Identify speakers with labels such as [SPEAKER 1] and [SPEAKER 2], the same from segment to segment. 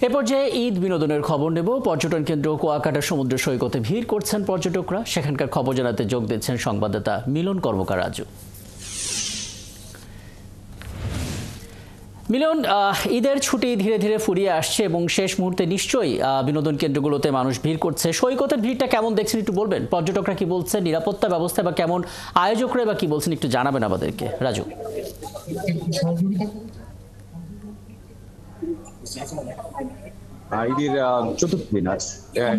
[SPEAKER 1] এ পর্যায়ে ঈদ বিনোদনের খবর নেব। পর্যটন কেন্দ্র কুয়াকাটা সমুদ্র সৈকতে ভিড় করছেন পর্যটকরা। সেখানকার খবর জানাতে যোগ দিচ্ছেন সংবাদদাতা মিলন কর্মকার রাজু। মিলন, ঈদের ছুটি ধীরে ধীরে ফুরিয়ে আসছে এবং শেষ মুহূর্তে নিশ্চয়ই বিনোদন কেন্দ্রগুলোতে মানুষ ভিড় করছে। সৈকতের ভিড়টা কেমন দেখছেন একটু বলবেন? পর্যটকরা কি বলছেন, নিরাপত্তা ব্যবস্থা বা কেমন, আয়োজকরা বা কি বলছেন একটু জানাবেন আমাদেরকে রাজু।
[SPEAKER 2] ঈদের চতুর্থ দিন আজ,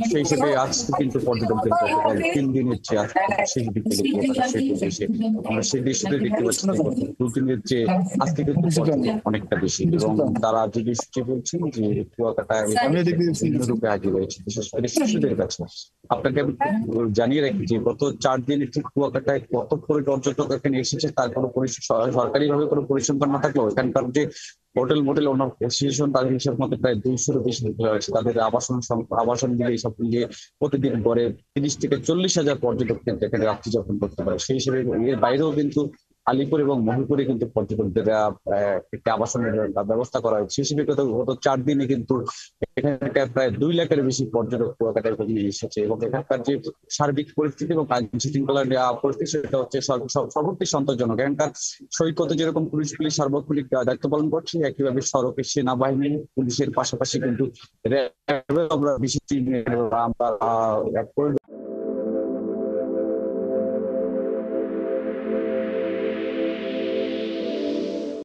[SPEAKER 2] সেই হিসেবে আজ কিন্তু পর্যটকদের গতকাল 3 দিনের চেয়ে আজ শেষ বিকেলে আমরা সেই দৃশ্যটি দেখতে পাচ্ছি। দুদিনের চেয়ে আজকে কিন্তু পর্যটক অনেকটা বেশি এবং তারা যে দৃশ্যটি বলছেন যে কুয়াকাটায় রূপে হাজির হয়েছে, বিশেষ করে শিশুদের কাছে। আপনাকে আমি জানিয়ে রাখি যে গত 4 দিনে ঠিক কুয়াকাটায় কত পর্যটক এখানে এসেছে তার কোনো সরকারি ভাবে কোনো পরিসংখ্যান না থাকলেও এখানকার যে হোটেল মোটেল অ্যাসোসিয়েশন তাদের হিসাব মতো প্রায় 200-এরও বেশি হয়েছে। তাদের আবাসন মিলে সব মিলিয়ে প্রতিদিন গড়ে 30 থেকে 40 হাজার পর্যটক কিন্তু এখানে রাত্রি যাপন করতে পারে। সেই হিসেবে এর বাইরেও কিন্তু আলিপুর এবং মহিপুরে কিন্তু পর্যটকদের একটি আবাসনের ব্যবস্থা করা হয়েছে। হিসেবে গত 4 দিনে কিন্তু এখানকার প্রায় 2 লাখের বেশি পর্যটক কুয়াকাটায় এসেছে এবং এখানকার যে সার্বিক পরিস্থিতি এবং আইন শৃঙ্খলার পরিস্থিতি সেটা হচ্ছে সর্বত্র সন্তোষজনক। এখানকার সৈকতে যেরকম পুলিশ সার্বক্ষণিক দায়িত্ব পালন করছে, একইভাবে সড়কে সেনাবাহিনী পুলিশের পাশাপাশি কিন্তু আমরা বিশেষ আমরা